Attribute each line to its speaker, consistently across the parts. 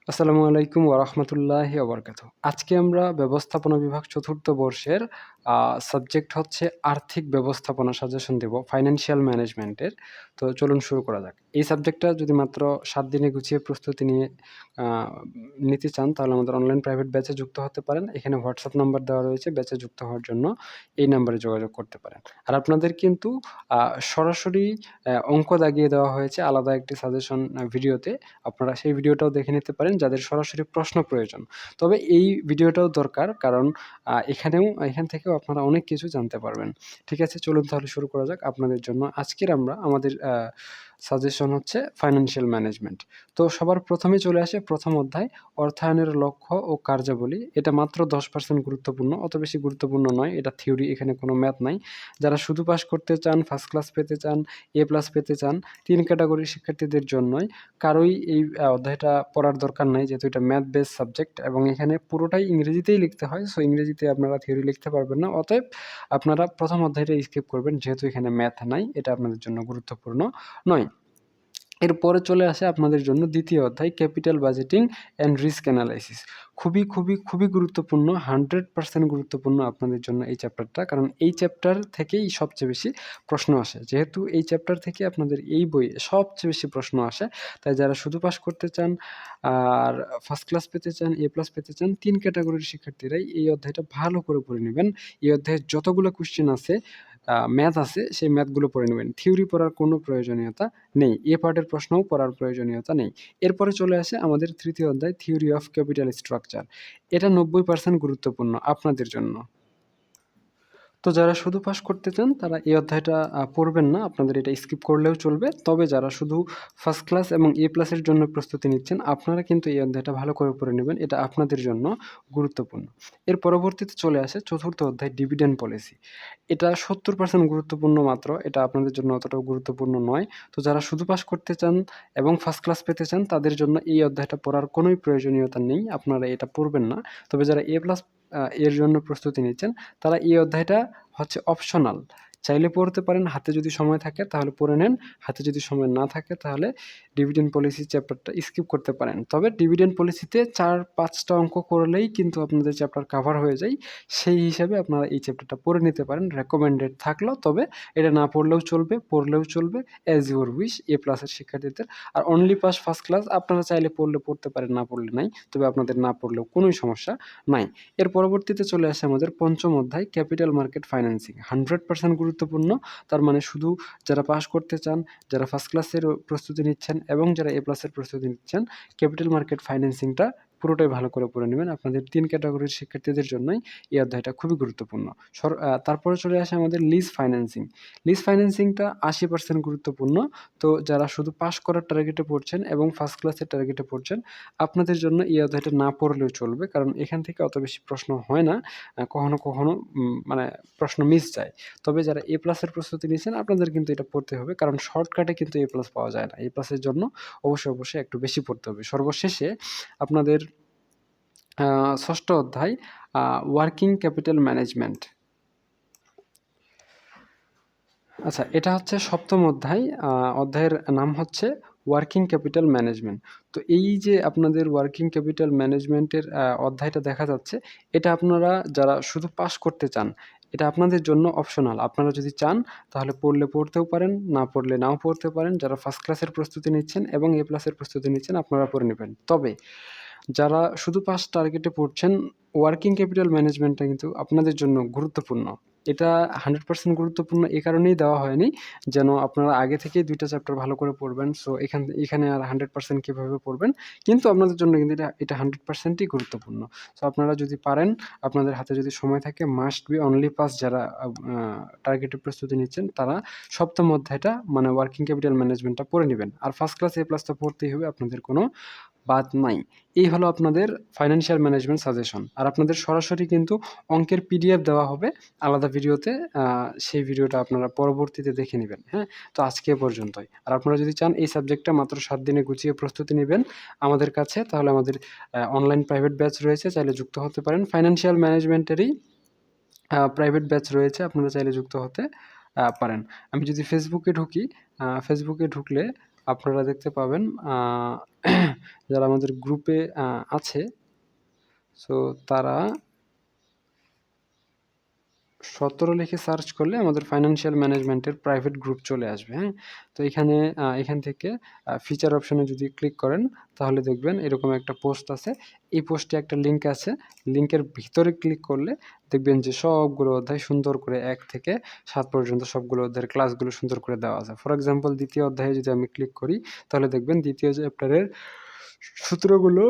Speaker 1: আসসালামু আলাইকুম ওয়া রাহমাতুল্লাহি ওয়া বারাকাতুহু। আজকে আমরা ব্যবস্থাপনা বিভাগ ৪র্থ বর্ষের সাবজেক্ট হচ্ছে আর্থিক ব্যবস্থাপনা সাজেশন দেব ফাইন্যান্সিয়াল ম্যানেজমেন্টের। তো চলুন শুরু করা যাক। এই সাবজেক্টটা যদি মাত্র ৭ দিনে গুছিয়ে প্রস্তুতি নিয়ে আ নিতে চান তাহলে আমাদের অনলাইন প্রাইভেট ব্যাচে যুক্ত হতে পারেন। এখানে WhatsApp নাম্বার দেওয়া রয়েছে, ব্যাচে যুক্ত হওয়ার জন্য এই নাম্বারে যোগাযোগ করতে পারেন। আর আপনাদের কিন্তু সরাসরি অঙ্ক দাগিয়ে দেওয়া হয়েছে আলাদা একটি সাজেশন ভিডিওতে। আপনারা সেই ভিডিওটাও দেখে নিতে পারেন যাদের সরাসরি প্রশ্ন প্রয়োজন। তবে এই ভিডিওটাও দরকার কারণ এখান থেকেও আপনারা অনেক কিছু জানতে পারবেন। ঠিক আছে? চলুন তাহলে শুরু করা যাক আপনাদের জন্য। আজকের আমাদের সাজেশন হচ্ছে ফাইন্যান্সিয়াল ম্যানেজমেন্ট। তো সবার ১ম এ চলে আসে ১ম অধ্যায় অর্থায়নের লক্ষ্য ও কার্যাবলী। এটা মাত্র 10% গুরুত্বপূর্ণ, অত বেশি গুরুত্বপূর্ণ নয়। এটা থিওরি, এখানে কোনো ম্যাথ নাই। যারা শুধু পাস করতে চান, ফার্স্ট ক্লাস পেতে চান, এ প্লাস পেতে চান, ৩ ক্যাটেগরির শিক্ষার্থীদের জন্যই। কারোই এই অধ্যায়টা পড়ার দরকার নাই যেহেতু এটা ম্যাথ বেস সাবজেক্ট এবং এখানে পুরোটাই ইংরেজিতেই লিখতে হয়। সো ইংরেজিতে আপনারা থিওরি লিখতে পারবেন না। অতএব আপনারা ১ম অধ্যায়টা স্কিপ করবেন যেহেতু এখানে ম্যাথ নাই। এটা আপনাদের জন্য গুরুত্বপূর্ণ নয়। এরপরে চলে আসে আপনাদের জন্য ২য় অধ্যায় capital budgeting and risk analysis. খুবই গুরুত্বপূর্ণ, 100% গুরুত্বপূর্ণ আপনাদের জন্য এই চ্যাপ্টারটা। কারণ এই চ্যাপ্টার থেকেই সবচেয়ে বেশি প্রশ্ন আসে। যেহেতু এই চ্যাপ্টার থেকে আপনাদের এই বইয়ে সবচেয়ে বেশি প্রশ্ন আসে, তাই যারা শুধু পাস করতে চান আর ফার্স্ট ক্লাস পেতে চান, এ প্লাস পেতে চান, ৩ ক্যাটেগরির শিক্ষার্থীরাই এই অধ্যায়টা ভালো করে পড়ে নিবেন। এই অধ্যায়ে যতগুলো কোয়েশ্চেন আছে, ম্যাথ আছে, সেই ম্যাথগুলো পড়ে নিবেন। থিওরি পড়ার কোনো প্রয়োজনীয়তা নেই। এ পার্টের প্রশ্নও পড়ার প্রয়োজনীয়তা নেই। এরপরে চলে আসে আমাদের ৩য় অধ্যায় থিওরি অফ ক্যাপিটাল স্ট্রাকচার। এটা ৯০% গুরুত্বপূর্ণ আপনাদের জন্য। তো যারা শুধু পাস করতে চান তারা এই অধ্যায়টা পড়বেন না। আপনাদের এটা স্কিপ করলেও চলবে। তবে যারা শুধু ফার্স্ট ক্লাস এবং এ প্লাসের জন্য প্রস্তুতি নিচ্ছেন, আপনারা কিন্তু এই অধ্যায়টা ভালো করে পড়ে নেবেন। এটা আপনাদের জন্য গুরুত্বপূর্ণ। এর পরবর্তীতে চলে আসে ৪র্থ অধ্যায় ডিভিডেন্ড পলিসি। এটা ৭০% গুরুত্বপূর্ণ মাত্র। এটা আপনাদের জন্য অতটাও গুরুত্বপূর্ণ নয়। তো যারা শুধু পাস করতে চান এবং ফার্স্ট ক্লাস পেতে চান তাদের জন্য এই অধ্যায়টা পড়ার কোনোই প্রয়োজনীয়তা নেই। আপনারা এটা পড়বেন না। তবে যারা এ প্লাস এর জন্য প্রস্তুতি নিচ্ছেন তারা এই অধ্যায়টা হচ্ছে অপশনাল। চাইলে পড়তে পারেন, হাতে যদি সময় থাকে তাহলে পড়ে নেন। হাতে যদি সময় না থাকে তাহলে ডিভিডেন্ড পলিসি চ্যাপ্টারটা স্কিপ করতে পারেন। তবে ডিভিডেন্ড পলিসিতে ৪-৫ টা অঙ্ক করলেই কিন্তু আপনাদের চ্যাপ্টার কাভার হয়ে যায়। সেই হিসাবে আপনারা এই চ্যাপ্টারটা পড়ে নিতে পারেন। রেকমেন্ডেড থাকলো, তবে এটা না পড়লেও চলবে, পড়লেও চলবে অ্যাজ ইউর উইশ এ প্লাসের শিক্ষার্থীদের। আর অনলি পাস ফার্স্ট ক্লাস আপনারা চাইলে পড়লে পড়তে পারেন, না পড়লে নাই। তবে আপনাদের না পড়লেও কোনোই সমস্যা নাই। এর পরবর্তীতে চলে আসে আমাদের ৫ম অধ্যায় ক্যাপিটাল মার্কেট ফাইন্যান্সিং। 100% গুরুত্বপূর্ণ। তার মানে শুধু যারা পাস করতে চান, যারা ফার্স্ট ক্লাসের প্রস্তুতি নিচ্ছেন এবং যারা এ প্লাসের প্রস্তুতি নিচ্ছেন, ক্যাপিটাল মার্কেট ফাইন্যান্সিংটা পুরোটাই ভালো করে পড়ে নেবেন। আপনাদের ৩ ক্যাটেগরির শিক্ষার্থীদের জন্যই এই অধ্যায়টা খুবই গুরুত্বপূর্ণ। তারপরে চলে আসে আমাদের লিজ ফাইন্যান্সিং। লিজ ফাইন্যান্সিংটা ৮০% গুরুত্বপূর্ণ। তো যারা শুধু পাস করার টার্গেটে পড়ছেন এবং ফার্স্ট ক্লাসের টার্গেটে পড়ছেন, আপনাদের জন্য এই অধ্যায়টা না পড়লেও চলবে। কারণ এখান থেকে অত বেশি প্রশ্ন হয় না। কখনো মানে প্রশ্ন মিস যায়। তবে যারা এ প্লাসের প্রস্তুতি নিচ্ছেন আপনাদের কিন্তু এটা পড়তে হবে। কারণ শর্টকাটে কিন্তু এ প্লাস পাওয়া যায় না। এ প্লাসের জন্য অবশ্যই একটু বেশি পড়তে হবে। সর্বশেষে আপনাদের ৬ষ্ঠ অধ্যায় ওয়ার্কিং ক্যাপিটাল ম্যানেজমেন্ট। আচ্ছা, এটা হচ্ছে ৭ম অধ্যায়। অধ্যায়ের নাম হচ্ছে ওয়ার্কিং ক্যাপিটাল ম্যানেজমেন্ট। তো এই যে আপনাদের ওয়ার্কিং ক্যাপিটাল ম্যানেজমেন্টের অধ্যায়টা দেখা যাচ্ছে, এটা আপনারা যারা শুধু পাস করতে চান, এটা আপনাদের জন্য অপশনাল। আপনারা যদি চান তাহলে পড়লে পড়তেও পারেন, না পড়লে নাও পড়তে পারেন। যারা ফার্স্ট ক্লাসের প্রস্তুতি নিচ্ছেন এবং এ প্লাসের প্রস্তুতি নিচ্ছেন আপনারা পড়ে নেবেন। তবে যারা শুধু পাস টার্গেটে পড়ছেন, ওয়ার্কিং ক্যাপিটাল ম্যানেজমেন্টটা কিন্তু আপনাদের জন্য গুরুত্বপূর্ণ। এটা 100% গুরুত্বপূর্ণ এ কারণেই দেওয়া হয়নি যেন আপনারা আগে থেকেই ২ টা চ্যাপ্টার ভালো করে পড়বেন। সো এখানে আর 100% কিভাবে পড়বেন? কিন্তু আপনাদের জন্য কিন্তু এটা 100%ই গুরুত্বপূর্ণ। সো আপনারা যদি পারেন, আপনাদের হাতে যদি সময় থাকে, মাস্ট বি অনলি পাস যারা টার্গেটের প্রস্তুতি নিচ্ছেন তারা ৭ম অধ্যায়টা মানে ওয়ার্কিং ক্যাপিটাল ম্যানেজমেন্টটা পড়ে নিবেন। আর ফার্স্ট ক্লাস, এ প্লাস তো পড়তেই হবে, আপনাদের কোনো বাদ নাই। এই হলো আপনাদের ফাইন্যান্সিয়াল ম্যানেজমেন্ট সাজেশন। আর আপনাদের সরাসরি কিন্তু অঙ্কের পিডিএফ দেওয়া হবে আলাদা ভিডিওতে। সেই ভিডিওটা আপনারা পরবর্তীতে দেখে নিবেন, হ্যাঁ? তো আজকে এ পর্যন্তই। আর আপনারা যদি চান এই সাবজেক্টটা মাত্র ৭ দিনে গুছিয়ে প্রস্তুতি নিবেন আমাদের কাছে, তাহলে আমাদের অনলাইন প্রাইভেট ব্যাচ রয়েছে, চাইলে যুক্ত হতে পারেন। ফাইন্যান্সিয়াল ম্যানেজমেন্টেরই প্রাইভেট ব্যাচ রয়েছে, আপনারা চাইলে যুক্ত হতে পারেন। আমি যদি ফেসবুকে ঢুকি, ফেসবুকে ঢুকলে আপনারা দেখতে পাবেন যারা আমাদের গ্রুপে আছে, সো তারা 17 লিখে সার্চ করলে আমাদের ফাইন্যান্সিয়াল ম্যানেজমেন্টের প্রাইভেট গ্রুপ চলে আসবে, হ্যাঁ? তো এখান থেকে ফিচার অপশনে যদি ক্লিক করেন তাহলে দেখবেন এরকম একটা পোস্ট আছে। এই পোস্টে একটা লিঙ্ক আছে। লিঙ্কের ভিতরে ক্লিক করলে দেখবেন যে সবগুলো অধ্যায় সুন্দর করে 1 থেকে 7 পর্যন্ত সবগুলো অধ্যায়ের ক্লাসগুলো সুন্দর করে দেওয়া আছে। ফর এক্সাম্পল দ্বিতীয় অধ্যায়ে যদি আমি ক্লিক করি তাহলে দেখবেন দ্বিতীয় চ্যাপ্টারের সূত্রগুলো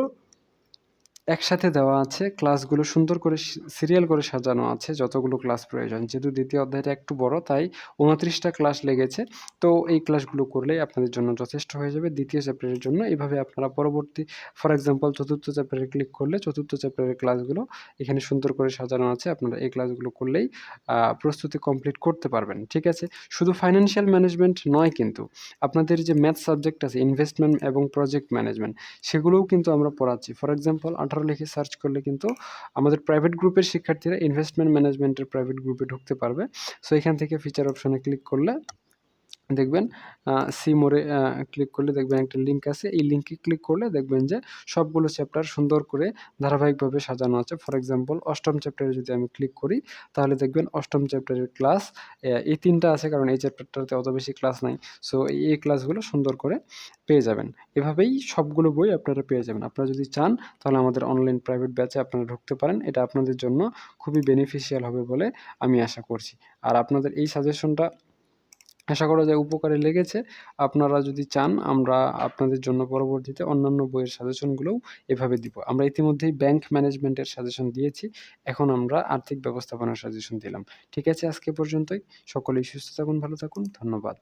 Speaker 1: একসাথে দেওয়া আছে। ক্লাসগুলো সুন্দর করে সিরিয়াল করে সাজানো আছে যতগুলো ক্লাস প্রয়োজন। যেহেতু দ্বিতীয় অধ্যায়টা একটু বড় তাই 29 টা ক্লাস লেগেছে। তো এই ক্লাসগুলো করলেই আপনাদের জন্য যথেষ্ট হয়ে যাবে দ্বিতীয় চ্যাপ্টারের জন্য। এভাবে আপনারা পরবর্তী ফর এক্সাম্পল চতুর্থ চ্যাপ্টারে ক্লিক করলে চতুর্থ চ্যাপ্টারের ক্লাসগুলো এখানে সুন্দর করে সাজানো আছে। আপনারা এই ক্লাসগুলো করলেই প্রস্তুতি কমপ্লিট করতে পারবেন। ঠিক আছে? শুধু ফাইন্যান্সিয়াল ম্যানেজমেন্ট নয় কিন্তু। আপনাদের যে ম্যাথ সাবজেক্ট আছে ইনভেস্টমেন্ট এবং প্রজেক্ট ম্যানেজমেন্ট সেগুলোও কিন্তু আমরা পড়াচ্ছি। ফর এক্সাম্পল 18 লিখে সার্চ করলে কিন্তু আমাদের প্রাইভেট গ্রুপের শিক্ষার্থীরা ইনভেস্টমেন্ট ম্যানেজমেন্টের প্রাইভেট গ্রুপে ঢুকতে পারবে। সো এখান থেকে ফিচার অপশনে ক্লিক করলে দেখবেন সি মোরে ক্লিক করলে দেখবেন একটা লিঙ্ক আছে। এই লিঙ্কে ক্লিক করলে দেখবেন যে সবগুলো চ্যাপ্টার সুন্দর করে ধারাবাহিকভাবে সাজানো আছে। ফর এক্সাম্পল 8ম চ্যাপ্টারে যদি আমি ক্লিক করি তাহলে দেখবেন 8ম চ্যাপ্টারের ক্লাস এই 3টা আছে কারণ এই চ্যাপ্টারটাতে অত বেশি ক্লাস নাই। সো এই ক্লাসগুলো সুন্দর করে পেয়ে যাবেন। এভাবেই সবগুলো বই আপনারা পেয়ে যাবেন। আপনারা যদি চান তাহলে আমাদের অনলাইন প্রাইভেট ব্যাচে আপনারা ঢুকতে পারেন। এটা আপনাদের জন্য খুবই বেনিফিশিয়াল হবে বলে আমি আশা করছি। আর আপনাদের এই সাজেশনটা আশা করা যায় উপকারে লেগেছে। আপনারা যদি চান আমরা আপনাদের জন্য পরবর্তীতে অন্যান্য বইয়ের সাজেশনগুলোও এভাবে দিব। আমরা ইতিমধ্যেই ব্যাংক ম্যানেজমেন্টের সাজেশন দিয়েছি। এখন আমরা আর্থিক ব্যবস্থাপনার সাজেশন দিলাম। ঠিক আছে, আজকে পর্যন্তই। সকলেই সুস্থ থাকুন, ভালো থাকুন। ধন্যবাদ।